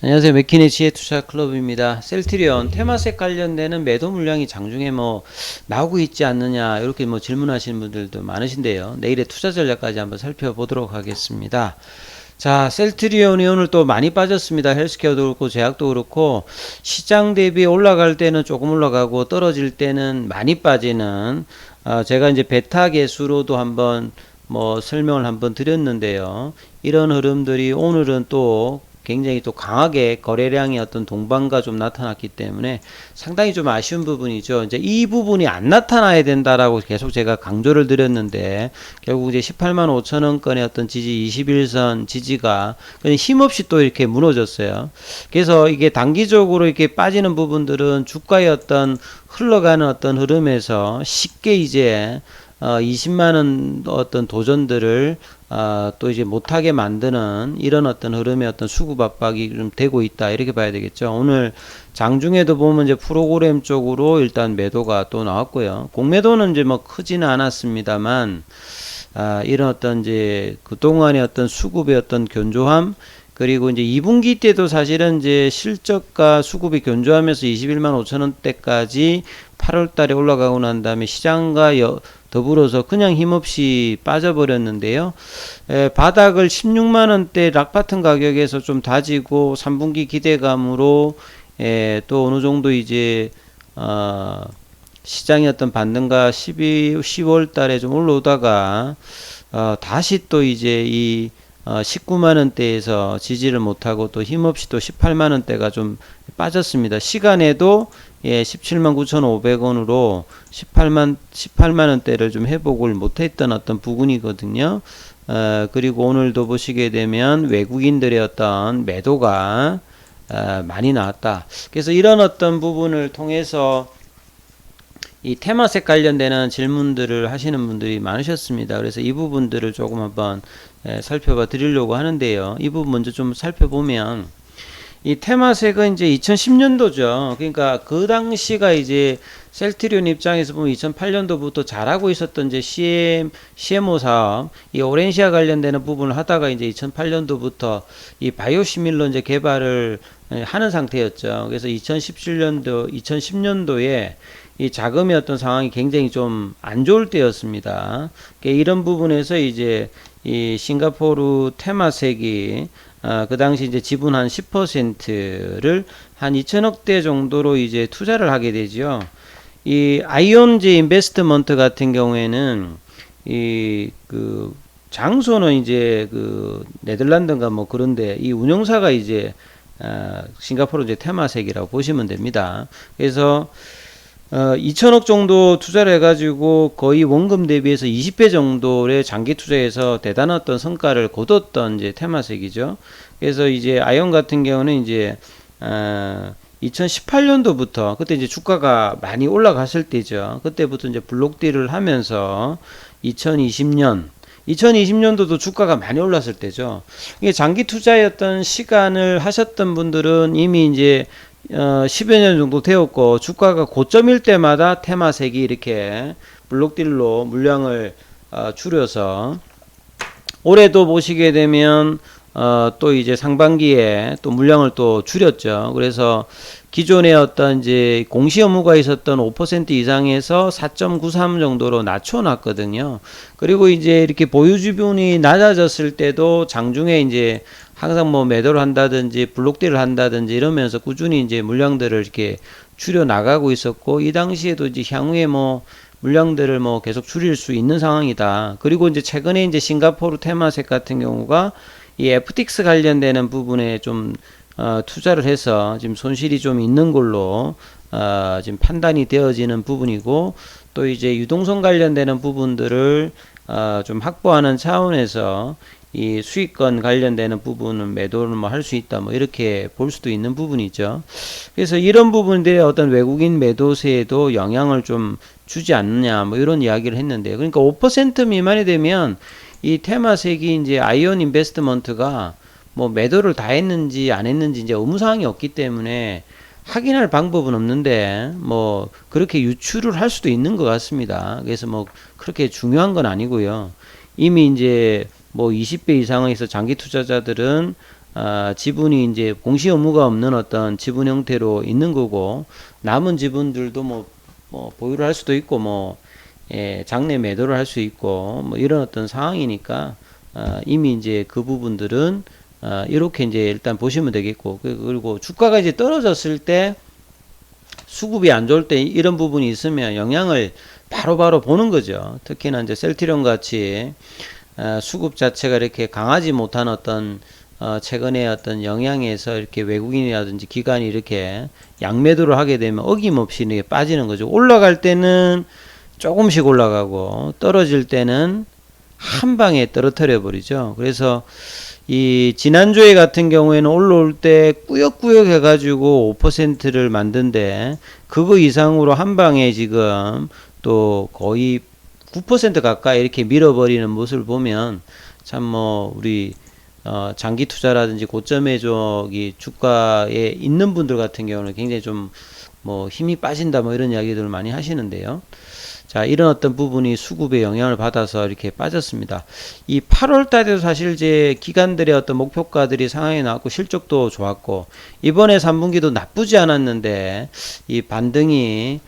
안녕하세요. 맥키네 지혜투자클럽입니다. 셀트리온 테마색 관련되는 매도 물량이 장중에 나오고 있지 않느냐 이렇게 질문하시는 분들도 많으신데요. 내일의 투자 전략까지 한번 살펴보도록 하겠습니다. 자, 셀트리온이 오늘 또 많이 빠졌습니다. 헬스케어도 그렇고 제약도 그렇고 시장 대비 올라갈 때는 조금 올라가고 떨어질 때는 많이 빠지는 제가 이제 베타 개수로도 한번 설명을 한번 드렸는데요. 이런 흐름들이 오늘은 또 굉장히 또 강하게 거래량이 어떤 동반과 좀 나타났기 때문에 상당히 좀 아쉬운 부분이죠. 이제 이 부분이 안 나타나야 된다라고 계속 제가 강조를 드렸는데 결국 이제 18만 5천 원권의 어떤 지지 21선 지지가 그냥 힘없이 또 이렇게 무너졌어요. 그래서 이게 단기적으로 이렇게 빠지는 부분들은 주가의 어떤 흘러가는 어떤 흐름에서 쉽게 이제 20만원 어떤 도전들을 또 이제 못하게 만드는 이런 어떤 흐름의 어떤 수급 압박이 좀 되고 있다 이렇게 봐야 되겠죠. 오늘 장중에도 보면 이제 프로그램 쪽으로 일단 매도가 또 나왔고요. 공매도는 이제 크지는 않았습니다만 이런 어떤 이제 그동안의 어떤 수급의 어떤 견조함 그리고 이제 2분기 때도 사실은 이제 실적과 수급이 견조하면서 21만 5천 원대까지 8월 달에 올라가고 난 다음에 시장과 더불어서 그냥 힘없이 빠져버렸는데요. 바닥을 16만 원대 락바튼 가격에서 좀 다지고 3분기 기대감으로 또 어느 정도 이제 시장의 어떤 반등과 10월 달에 좀 올라오다가 다시 또 이제 이 19만 원대에서 지지를 못하고 또 힘없이 또 18만 원대가 좀 빠졌습니다. 시간에도 17만 9,500원으로 18만 원대를 좀 회복을 못했던 어떤 부분이거든요. 그리고 오늘도 보시게 되면 외국인들의 어떤 매도가 많이 나왔다. 그래서 이런 어떤 부분을 통해서 이 테마색 관련되는 질문들을 하시는 분들이 많으셨습니다. 그래서 이 부분들을 조금 한번 살펴봐 드리려고 하는데요. 이 부분 먼저 좀 살펴보면 이 테마색은 이제 2010년도죠. 그러니까 그 당시가 이제 셀트리온 입장에서 보면 2008년도부터 잘하고 있었던 이제 CMO 사업, 이 오렌시아 관련되는 부분을 하다가 이제 2008년도부터 이 바이오시밀러 이제 개발을 하는 상태였죠. 그래서 2010년도에 이 자금의 어떤 상황이 굉장히 좀 안 좋을 때였습니다. 이런 부분에서 이제 이 싱가포르 테마색이 그 당시 이제 지분 한 10%를 한 2천억대 정도로 이제 투자를 하게 되죠. 이 아이온제 인베스트먼트 같은 경우에는 이 그 장소는 이제 그 네덜란드인가 그런데 이 운영사가 이제 싱가포르 이제 테마색이라고 보시면 됩니다. 그래서 2천억 정도 투자를 해가지고 거의 원금 대비해서 20배 정도의 장기 투자에서 대단한 어떤 성과를 거뒀던 이제 테마색이죠. 그래서 이제 아이온 같은 경우는 이제 2018년도부터 그때 이제 주가가 많이 올라갔을 때죠. 그때부터 이제 블록딜을 하면서 2020년도도 주가가 많이 올랐을 때죠. 이게 장기 투자였던 시간을 하셨던 분들은 이미 이제 10여 년 정도 되었고 주가가 고점일 때마다 테마색이 이렇게 블록딜로 물량을 줄여서 올해도 보시게 되면 또 이제 상반기에 또 물량을 또 줄였죠. 그래서 기존에 어떤 이제 공시 의무가 있었던 5% 이상에서 4.93 정도로 낮춰놨거든요. 그리고 이제 이렇게 보유 지분이 낮아졌을 때도 장중에 이제 항상 매도를 한다든지 블록딜을 한다든지 이러면서 꾸준히 이제 물량들을 이렇게 줄여 나가고 있었고 이 당시에도 이제 향후에 물량들을 계속 줄일 수 있는 상황이다. 그리고 이제 최근에 이제 싱가포르 테마색 같은 경우가 이 FTX 관련되는 부분에 좀 투자를 해서 지금 손실이 좀 있는 걸로 지금 판단이 되어지는 부분이고 또 이제 유동성 관련되는 부분들을 좀 확보하는 차원에서 이 수익권 관련되는 부분은 매도를 할 수 있다 이렇게 볼 수도 있는 부분이죠. 그래서 이런 부분들의 어떤 외국인 매도세에도 영향을 좀 주지 않느냐 이런 이야기를 했는데요. 그러니까 5% 미만이 되면 이 테마색이 이제 아이온 인베스트먼트가 매도를 다 했는지 안 했는지 이제 의무사항이 없기 때문에 확인할 방법은 없는데 그렇게 유출을 할 수도 있는 것 같습니다. 그래서 그렇게 중요한 건 아니고요. 이미 이제 20배 이상에서 장기 투자자들은 지분이 이제 공시 의무가 없는 어떤 지분 형태로 있는 거고, 남은 지분들도 뭐 보유를 할 수도 있고, 장내 매도를 할 수 있고, 이런 어떤 상황이니까, 이미 이제 그 부분들은, 이렇게 이제 일단 보시면 되겠고, 그리고 주가가 이제 떨어졌을 때, 수급이 안 좋을 때 이런 부분이 있으면 영향을 바로바로 보는 거죠. 특히나 이제 셀트리온 같이, 수급 자체가 이렇게 강하지 못한 어떤 최근에 어떤 영향에서 이렇게 외국인이라든지 기관이 이렇게 양매도를 하게 되면 어김없이 이렇게 빠지는 거죠. 올라갈 때는 조금씩 올라가고 떨어질 때는 한 방에 떨어뜨려 버리죠. 그래서 이 지난주에 같은 경우에는 올라올 때 꾸역꾸역 해가지고 5%를 만든데 그거 이상으로 한 방에 지금 또 거의 9% 가까이 이렇게 밀어버리는 모습을 보면 참 우리 장기 투자라든지 고점의 저기 주가에 있는 분들 같은 경우는 굉장히 좀 힘이 빠진다 이런 이야기들을 많이 하시는데요. 자, 이런 어떤 부분이 수급의 영향을 받아서 이렇게 빠졌습니다. 이 8월 달에도 사실 이제 기관들의 어떤 목표가들이 상향이 나왔고 실적도 좋았고 이번에 3분기도 나쁘지 않았는데 이 반등이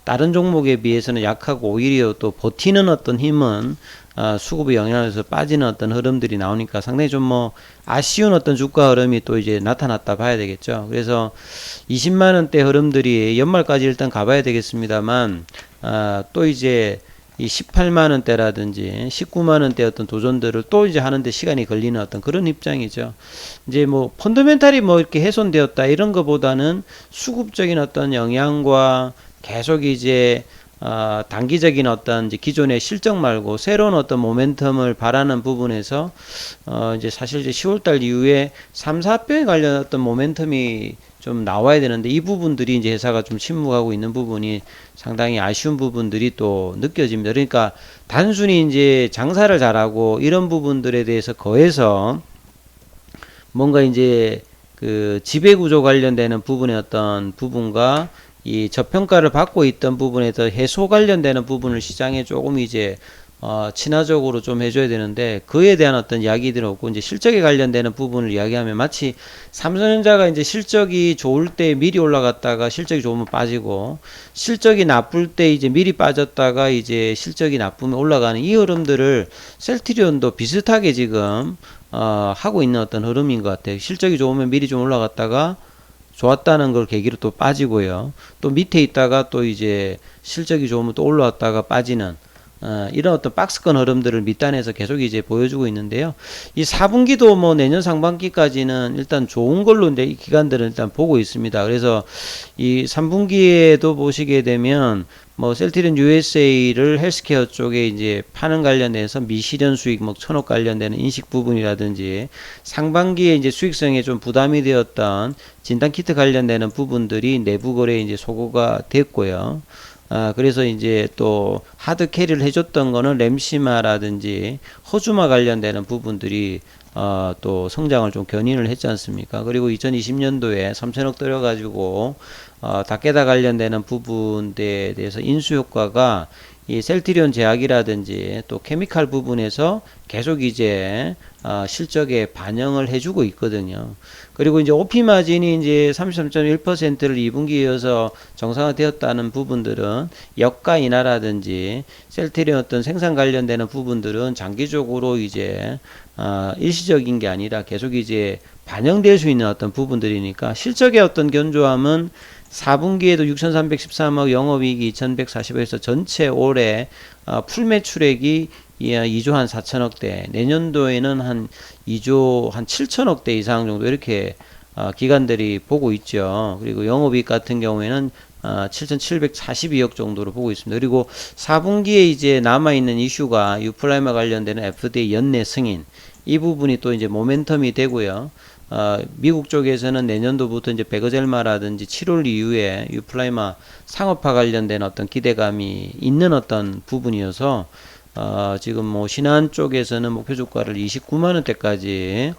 다른 종목에 비해서는 약하고 오히려 또 버티는 어떤 힘은 수급의 영향에서 빠지는 어떤 흐름들이 나오니까 상당히 좀 아쉬운 어떤 주가 흐름이 또 이제 나타났다 봐야 되겠죠. 그래서 20만원대 흐름들이 연말까지 일단 가봐야 되겠습니다만, 또 이제 이 18만원대라든지 19만원대 어떤 도전들을 또 이제 하는데 시간이 걸리는 어떤 그런 입장이죠. 이제 펀더멘탈이 이렇게 훼손되었다 이런 것보다는 수급적인 어떤 영향과 계속 이제 단기적인 어떤 이제 기존의 실적 말고 새로운 어떤 모멘텀을 바라는 부분에서 이제 사실 이제 10월달 이후에 3, 4병에 관련 어떤 모멘텀이 좀 나와야 되는데 이 부분들이 이제 회사가 좀 침묵하고 있는 부분이 상당히 아쉬운 부분들이 또 느껴집니다. 그러니까 단순히 이제 장사를 잘하고 이런 부분들에 대해서 거해서 뭔가 이제 그 지배구조 관련되는 부분의 어떤 부분과 이 저평가를 받고 있던 부분에서 해소 관련되는 부분을 시장에 조금 이제 친화적으로 좀 해줘야 되는데 그에 대한 어떤 이야기들은 없고 이제 실적에 관련되는 부분을 이야기하면 마치 삼성전자가 이제 실적이 좋을 때 미리 올라갔다가 실적이 좋으면 빠지고 실적이 나쁠 때 이제 미리 빠졌다가 이제 실적이 나쁘면 올라가는 이 흐름들을 셀트리온도 비슷하게 지금 하고 있는 어떤 흐름인 것 같아요. 실적이 좋으면 미리 좀 올라갔다가 좋았다는 걸 계기로 또 빠지고요. 또 밑에 있다가 또 이제 실적이 좋으면 또 올라왔다가 빠지는 이런 어떤 박스권 흐름들을 밑단에서 계속 이제 보여주고 있는데요. 이 4분기도 내년 상반기까지는 일단 좋은 걸로 이제 이 기관들은 일단 보고 있습니다. 그래서 이 3분기에도 보시게 되면 셀트리온 USA를 헬스케어 쪽에 이제 파는 관련해서 미실현 수익 1,000억 관련되는 인식 부분이라든지 상반기에 이제 수익성에 좀 부담이 되었던 진단키트 관련되는 부분들이 내부 거래에 이제 소거가 됐고요. 그래서 이제 또 하드 캐리를 해줬던 거는 램시마라든지 허주마 관련되는 부분들이 또 성장을 좀 견인을 했지 않습니까? 그리고 2020년도에 3천억 들여가지고 다케다 관련되는 부분에 대해서 인수효과가 이 셀트리온 제약이라든지 또 케미칼 부분에서 계속 이제 실적에 반영을 해주고 있거든요. 그리고 이제 OP 마진이 이제 33.1%를 2분기에 이어서 정상화되었다는 부분들은 여가 인하라든지 셀트리온 어떤 생산 관련되는 부분들은 장기적으로 이제 일시적인 게 아니라 계속 이제 반영될 수 있는 어떤 부분들이니까 실적의 어떤 견조함은 4분기에도 6,313억, 영업이익이 2,140억에서 전체 올해 풀 매출액이 2조 한 4천억대, 내년도에는 한 2조 한 7천억대 이상 정도 이렇게 기관들이 보고 있죠. 그리고 영업이익 같은 경우에는 7,742억 정도로 보고 있습니다. 그리고 4분기에 이제 남아있는 이슈가 유플라이마 관련되는 FDA 연내 승인, 이 부분이 또 이제 모멘텀이 되고요. 미국 쪽에서는 내년도부터 이제 베거젤마라든지 7월 이후에 유플라이마 상업화 관련된 어떤 기대감이 있는 어떤 부분이어서 지금 신한 쪽에서는 목표 주가를 29만원대까지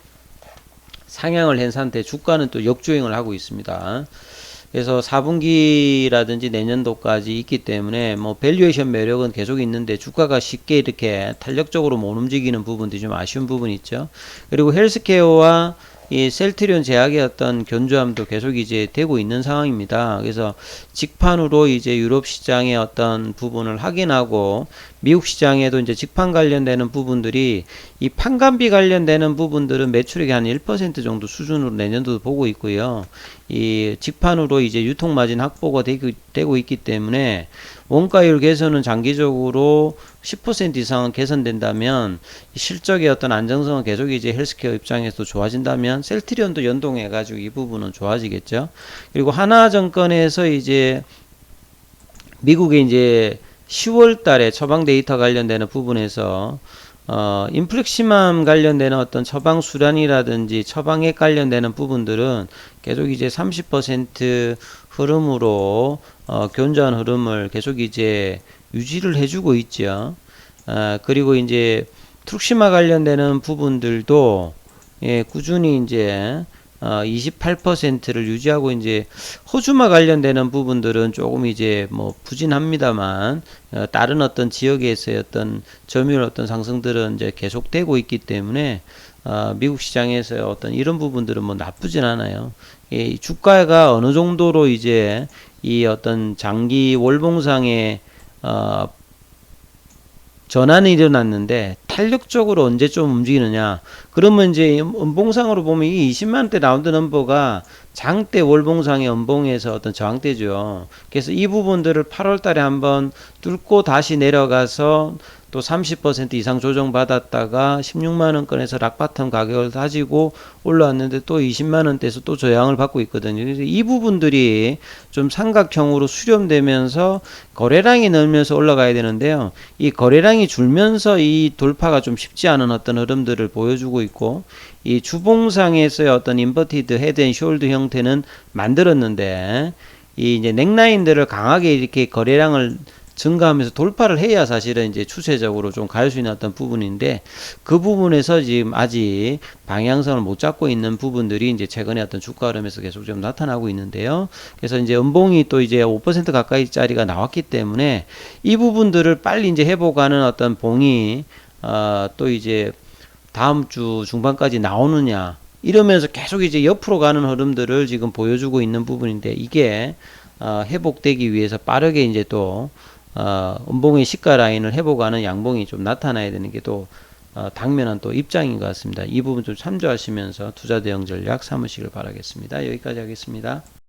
상향을 한 상태, 주가는 또 역주행을 하고 있습니다. 그래서 4분기라든지 내년도까지 있기 때문에 뭐 밸류에이션 매력은 계속 있는데 주가가 쉽게 이렇게 탄력적으로 못 움직이는 부분들이 좀 아쉬운 부분이 있죠. 그리고 헬스케어와 이 셀트리온 제약의 어떤 견조함도 계속 이제 되고 있는 상황입니다. 그래서 직판으로 이제 유럽 시장의 어떤 부분을 확인하고 미국 시장에도 이제 직판 관련되는 부분들이 이 판관비 관련되는 부분들은 매출액이 한 1% 정도 수준으로 내년도도 보고 있고요. 이 직판으로 이제 유통 마진 확보가 되고 있기 때문에 원가율 개선은 장기적으로 10% 이상은 개선된다면 실적의 어떤 안정성은 계속 이제 헬스케어 입장에서 좋아진다면 셀트리온도 연동해 가지고 이 부분은 좋아지겠죠. 그리고 하나증권에서 이제 미국의 이제 10월 달에 처방 데이터 관련되는 부분에서 인플렉시맘 관련되는 어떤 처방 수량이라든지 처방액 관련되는 부분들은 계속 이제 30% 흐름으로 견조한 흐름을 계속 이제 유지를 해주고 있죠. 그리고 이제 트룩시마 관련되는 부분들도 예, 꾸준히 이제 28%를 유지하고 이제 호주마 관련되는 부분들은 조금 이제 뭐 부진합니다만 다른 어떤 지역에서의 어떤 점유율 어떤 상승들은 이제 계속되고 있기 때문에 미국 시장에서의 어떤 이런 부분들은 뭐 나쁘진 않아요. 이 주가가 어느 정도로 이제 이 어떤 장기 월봉상의 전환이 일어났는데 탄력적으로 언제 좀 움직이느냐. 그러면 이제 연봉상으로 보면 이 20만원대 라운드 넘버가 장대 월봉상의 연봉에서 어떤 저항대죠. 그래서 이 부분들을 8월 달에 한번 뚫고 다시 내려가서 또 30% 이상 조정받았다가 16만원권에서 락바텀 가격을 다지고 올라왔는데 또 20만원대에서 또 저항을 받고 있거든요. 그래서 이 부분들이 좀 삼각형으로 수렴되면서 거래량이 늘면서 올라가야 되는데요. 이 거래량이 줄면서 이 돌파가 좀 쉽지 않은 어떤 흐름들을 보여주고 있고, 이 주봉상에서의 어떤 인버티드 헤드 앤 숄드 형태는 만들었는데, 이 이제 넥라인들을 강하게 이렇게 거래량을 증가하면서 돌파를 해야 사실은 이제 추세적으로 좀 갈 수 있는 어떤 부분인데, 그 부분에서 지금 아직 방향성을 못 잡고 있는 부분들이 이제 최근에 어떤 주가 흐름에서 계속 좀 나타나고 있는데요. 그래서 이제 연봉이 또 이제 5% 가까이짜리가 나왔기 때문에 이 부분들을 빨리 이제 회복하는 어떤 봉이 또 이제 다음 주 중반까지 나오느냐, 이러면서 계속 이제 옆으로 가는 흐름들을 지금 보여주고 있는 부분인데, 이게 회복되기 위해서 빠르게 이제 또 음봉의 시가 라인을 회복하는 양봉이 좀 나타나야 되는 게 또 당면한 또 입장인 것 같습니다. 이 부분 좀 참조하시면서 투자 대응 전략 삼으시길 바라겠습니다. 여기까지 하겠습니다.